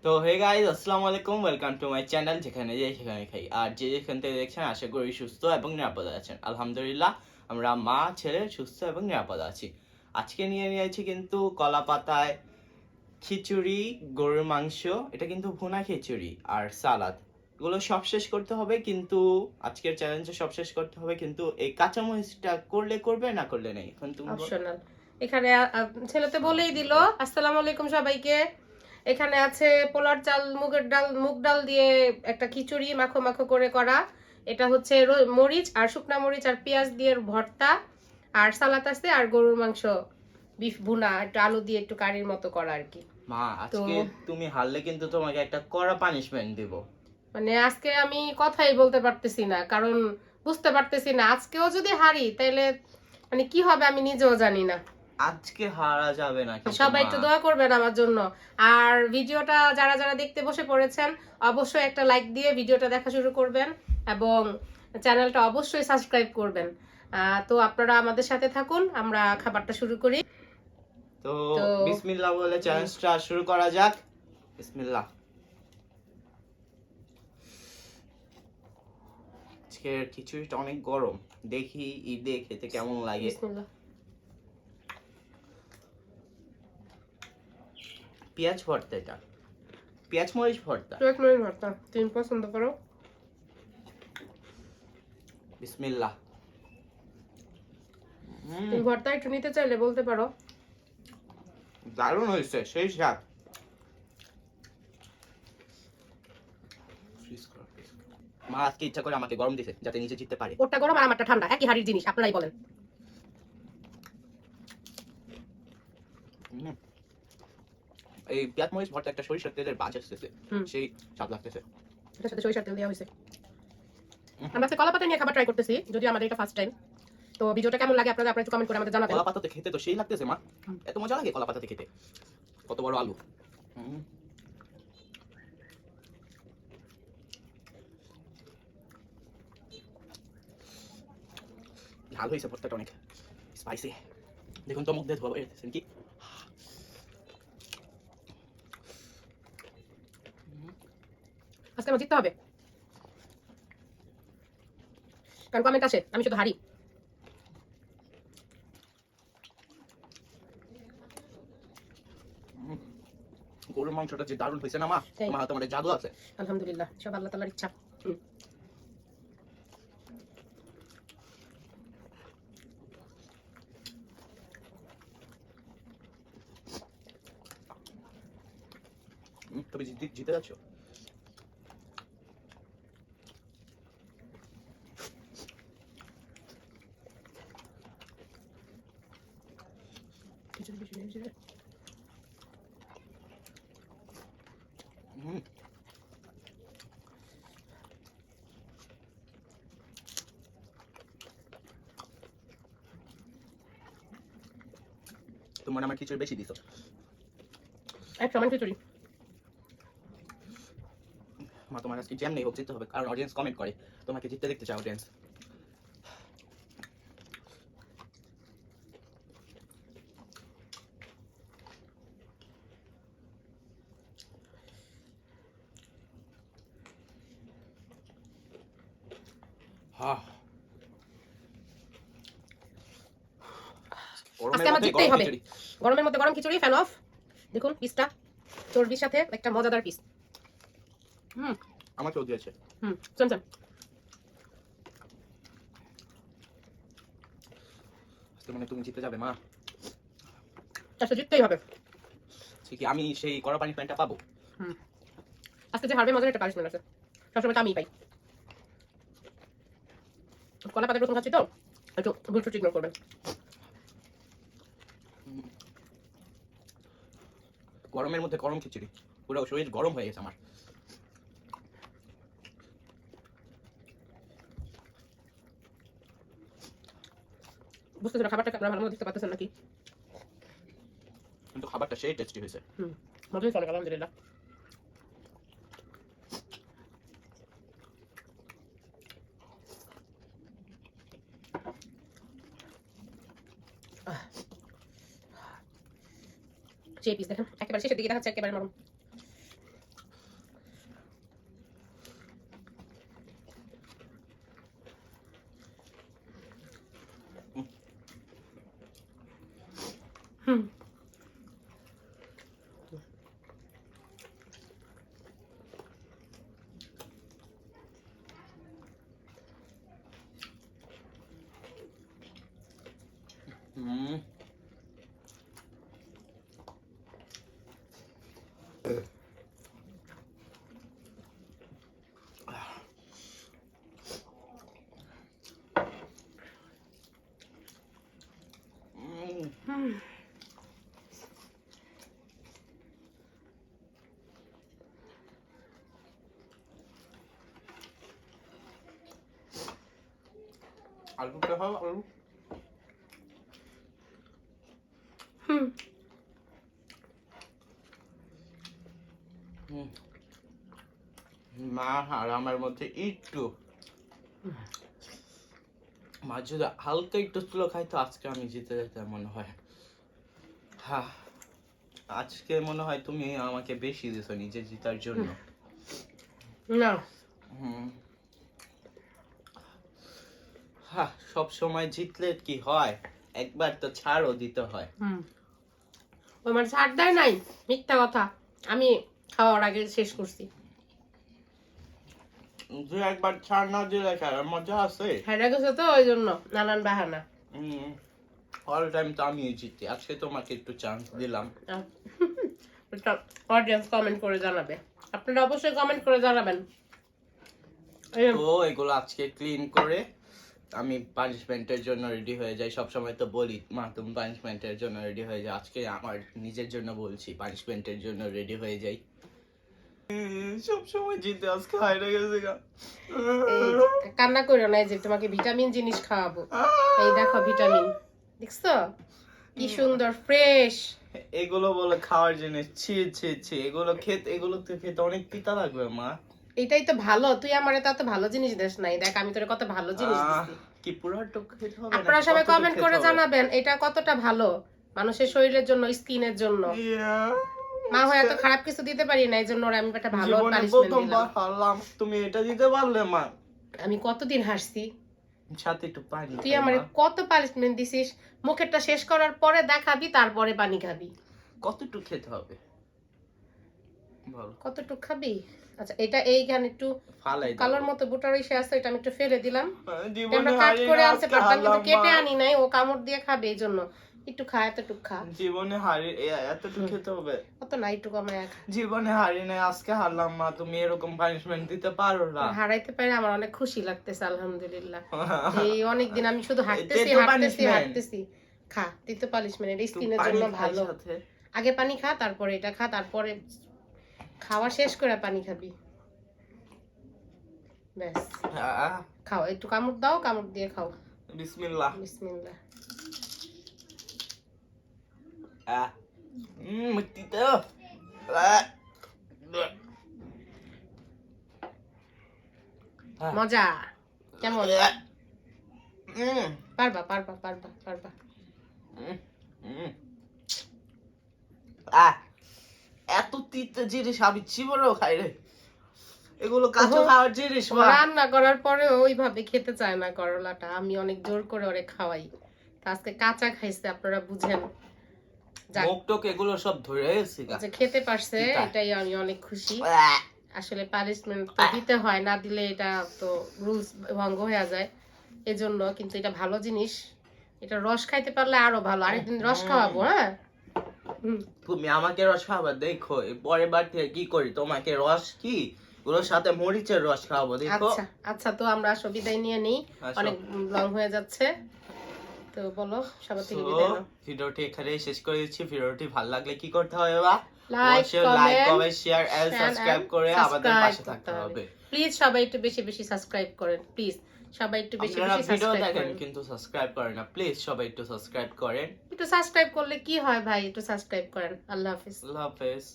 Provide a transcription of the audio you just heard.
তো hey guys, আসসালামু আলাইকুম, ওয়েলকাম টু মাই চ্যানেল যেখানে যাই সেখানে খাই। আর যে যেখান থেকে দেখছেন আশা করি সুস্থ এবং নিরাপদে আছেন। আলহামদুলিল্লাহ আমরা মা ছেলে সুস্থ এবং নিরাপদে আছি। আজকে নিয়ে নিয়েছি কিন্তু কলা পাতায় খিচুড়ি, গরুর মাংস, এটা কিন্তু ভুনা খিচুড়ি আর সালাদ। এগুলো সব শেষ করতে হবে, কিন্তু আজকের চ্যালেঞ্জে সব শেষ করতে হবে, কিন্তু এই কাঁচামরিচটা করলে করবে, না করলে নেই। এখন তুমি অপশনাল। এখানে ছেলেতে বলেই দিল আসসালামু আলাইকুম সবাইকে। এখানে আছে পোলার চাল, মুগের ডাল, মুগ ডাল দিয়ে একটা খিচুড়ি মাখো মাখো করে করা। এটা হচ্ছে মরিচ আর শুকনা মরিচ আর পেঁয়াজ দিয়ে ভর্তা, আর সালাদ আছে, আর গরুর মাংস বিফ ভুনা, একটু আলু দিয়ে একটু কারির মতো করা আর কি। মা, তো আজকে তুমি হারলে কিন্তু তোমাকে একটা কড়া পানিশমেন্ট দিব। মানে আজকে আমি কথাই বলতে পারতেছি না, কারণ বুঝতে পারতেছি না আজকেও যদি হারি তাহলে মানে কি হবে আমি নিজেও জানি না। আজকে হারা যাবে না কিন্তু সবাই মা। একটু দোয়া করবেন আমার জন্য। আর ভিডিওটা যারা যারা দেখতে বসে পড়েছেন অবশ্যই একটা লাইক দিয়ে ভিডিওটা দেখা শুরু করবেন এবং চ্যানেলটা অবশ্যই সাবস্ক্রাইব করবেন। তো আপনারা আমাদের সাথে থাকুন, আমরা খাবারটা শুরু করি। তো তো বিসমিল্লাহ বলে চ্যালেঞ্জটা শুরু করা যাক। বিসমিল্লাহ। আজকের খিচুড়িটা অনেক গরম, দেখি ঈদে খেতে কেমন লাগে। বিসমিল্লাহ। পেঁয়াজ ভর্তা, এটা পেঁয়াজ মরিচ ভর্তা। টক মরিচ ভর্তা তুমি পছন্দ করো? বিসমিল্লাহ। তুমি ভর্তা একটু নিতে চাইলে বলতে পারো। দারুণ হয়েছে, সেই স্বাদ। মা আজকে ইচ্ছা করে আমাকে গরম দিছে যাতে নিচে জিততে পারে। ওটা গরম আর আমারটা ঠান্ডা, একই হাড়ির জিনিস, আপনারাই বলেন। এই পেঁয়াজ মরিচ ভর্তা একটা সরিষার তেলের বাজ আসতেছে, সেই স্বাদ লাগতেছে। এটার সাথে সরিষার তেল দেওয়া হয়েছে। আমরা আজকে কলা পাতা নিয়ে খাবার ট্রাই করতেছি, যদিও আমাদের এটা ফার্স্ট টাইম। তো ভিডিওটা কেমন লাগে আপনারা একটু কমেন্ট করে আমাদের জানাবেন। কলা পাতাতে খেতে তো সেই লাগতেছে মা, এত মজা লাগে কলা পাতাতে খেতে। কত বড় আলু। ঝাল হয়েছে ভর্তাটা, অনেক স্পাইসি। দেখুন তো মুখ দিয়ে ধোয়া বেরোতেছেন কি। আজকে আমার জিততে হবে, কারণ কমেন্ট আসে আমি শুধু হারি। গরুর মাংসটা যে দারুণ হয়েছে না মা, আমার হাতে মানে জাদু আছে। আলহামদুলিল্লাহ, সব আল্লাহ তাআলার ইচ্ছা। তবে জিতে যাচ্ছ। তোমার আমার খিচুড়ি বেশি দিছো। এক সমান খিচুড়ি। মা তোমার আজকে জ্যাম নেই হোক জিততে হবে, কারণ অডিয়েন্স কমেন্ট করে তোমাকে জিততে দেখতে চায় অডিয়েন্স। আজকে আমার জিততেই হবে। গরমের মধ্যে গরম খিচুড়ি, ফ্যান অফ। দেখুন পিসটা, চর্বির সাথে একটা মজাদার পিস। আমাকেও দিয়েছে। চল চল, আজকে মানে তুমি জিতে যাবে মা। আজকে জিততেই হবে। ঠিক, আমি সেই কড়া পানি প্যান্টটা পাবো। আজকে যে হারবে মজার একটা পানিশমেন্ট আছে, সবসময় তো আমিই পাই। কলা পাতা প্রথম খাচ্ছি তো একটু ভুল ত্রুটি ইগনোর করবেন। গরমের মধ্যে গরম খিচুড়ি, পুরো শরীর গরম হয়ে গেছে আমার। বুঝতেছি না খাবারটা আপনারা ভালো মতো দিতে পারতেছেন নাকি, কিন্তু খাবারটা সেই টেস্টি হয়েছে। মজাই চলে, আলহামদুলিল্লাহ। সেই পিস দেখেন একেবারে শেষের দিকে দেখাচ্ছে, একেবারে নরম। হুম আলুটা খাও আলু হুম মা আর আমার মধ্যে একটু মা যদি হালকা একটু স্লো খাই তো আজকে আমি জিতে যেতে মনে হয়। হ্যাঁ আজকে মনে হয় তুমি আমাকে বেশি দিছো নিজে জিতার জন্য। না হুম হ্যাঁ সব সময় জিতলে কি হয়, একবার তো ছাড়ও দিতে হয়। আমার ছাড় দেয় নাই, মিথ্যা কথা। আমি খাওয়ার আগে শেষ করছি। তুই একবার ছাড় না দিলে খেলার মজা আছে। হেরে গেছে তো ওই জন্য নানান বাহানা। অল টাইম তো আমি জিতি, আজকে তোমাকে একটু চান্স দিলাম। অডিয়েন্স কমেন্ট করে জানাবে, আপনারা অবশ্যই কমেন্ট করে জানাবেন। তো এগুলো আজকে ক্লিন করে আমি পানিশমেন্টের জন্য রেডি হয়ে যাই। সব সময় তো বলি মা তুমি পানিশমেন্টের জন্য রেডি হয়ে যাও, আজকে আমার নিজের জন্য বলছি পানিশমেন্টের জন্য রেডি হয়ে যাই। সব সময় জিতে আজকে হাইরে গেছে গা। কান্না করো না, এই যে তোমাকে ভিটামিন জিনিস খাওয়াবো। এই দেখো ভিটামিন, দেখছো কি সুন্দর ফ্রেশ। এগুলো বলে খাওয়ার জিনিস, ছি ছি ছি, এগুলো তো খেতে অনেক তিতা লাগবে মা। এটাই তো ভালো, তুই আমারে তো ভালো জিনিস দেস নাই, দেখ আমি তোরে কত ভালো জিনিস দিছি। কি পুরাটা খেতে হবে? আপনারা সবাই কমেন্ট করে জানাবেন এটা কতটা ভালো মানুষের শরীরের জন্য, স্কিনের জন্য। মা হয় এত খারাপ কিছু দিতে পারি না, এই জন্য ওরা আমি একটা ভালো পানিশমেন্ট দিলাম। হারলাম, তুমি এটা দিতে পারলে মা। আমি কতদিন হারছি, সাথে একটু পানি। তুই আমারে কত পানিশমেন্ট দিছিস। মুখেরটা শেষ করার পরে দেখাবি, তারপরে পানি খাবি। কতটুকু খেতে হবে বল? কতটুকু খাবি? আচ্ছা এটা এইখানে একটু ফালাই কালোর মতো বুটার এসে আছে, এটা আমি একটু ফেলে দিলাম। জীবনে আমরা কাট করে আনতে পারতাম, কিন্তু কেটে হারলাম আনি নাই, ও কামড় দিয়ে খাবে এই জন্য। একটু খা, এতটুকু খা। জীবনে হারি, এতটুকু খেতে হবে? অত না, একটু কমায় খা। জীবনে হারি নাই, আজকে হারলাম মা। তুমি এরকম পানিশমেন্ট দিতে পারো না। হারাইতে পারে আমার অনেক খুশি লাগতেছে, আলহামদুলিল্লাহ। এই অনেকদিন আমি শুধু হাঁটতেছি এটাই তো হাঁটতেছি punishment। হাঁটতেছি। খা, তুই তো পানিশমেন্ট, এটা স্কিনের জন্য ভালো। আগে পানি খা, তারপরে এটা খা, তারপরে খাওয়া শেষ করে পানি খাবি। ব্যাস খাও, একটু কামড় দাও, কামড় দিয়ে খাও। বিসমিল্লাহ। বিসমিল্লাহ। তিতা। মজা কেমন? পারবা পারবা পারবা পারবা। এত তিতা জিনিস আমি জীবনেও খাই রে। এগুলো কাঁচা খাওয়ার জিনিস। রান্না করার পরে ওইভাবে খেতে চায় না করলাটা, আমি অনেক জোর করে ওরে খাওয়াই। আজকে কাঁচা খাইছে, আপনারা বুঝেন। মুখ টুক এগুলো সব ধরে গেছে, খেতে পারছে, এটাই আমি অনেক খুশি। আসলে পানিশমেন্ট তো দিতে হয়, না দিলে এটা তো রুলস ভঙ্গ হয়ে যায়, এজন্য। কিন্তু এটা ভালো জিনিস, এটা রস খাইতে পারলে আরো ভালো। আরেকদিন রস খাওয়াবো। হ্যাঁ তুমি আমাকে রস খাওয়াবা, দেখো পরের বার থেকে কি করি, তোমাকে রস কি ওর সাথে মরিচের রস খাওয়াবো, দেখো। আচ্ছা আচ্ছা, তো আমরা বিদায় নিয়ে নেই, অনেক লং হয়ে যাচ্ছে। তো বলো সবার থেকে বিদায় নাও। ভিডিওটি এখানেই শেষ করে দিচ্ছি। ভিডিওটি ভালো লাগলে কি করতে হবে? বা like, comment, share and subscribe করে আমাদের পাশে থাকতে হবে। প্লিজ সবাই একটু বেশি বেশি সাবস্ক্রাইব করেন, প্লিজ সবাই একটু বেশি বেশি সাবস্ক্রাইব করেন। কিন্তু সাবস্ক্রাইব করেন না, প্লিজ সবাই একটু সাবস্ক্রাইব করেন। একটু সাবস্ক্রাইব করলে কি হয় ভাই, একটু সাবস্ক্রাইব করেন। আল্লাহ হাফেজ। আল্লাহ হাফেজ।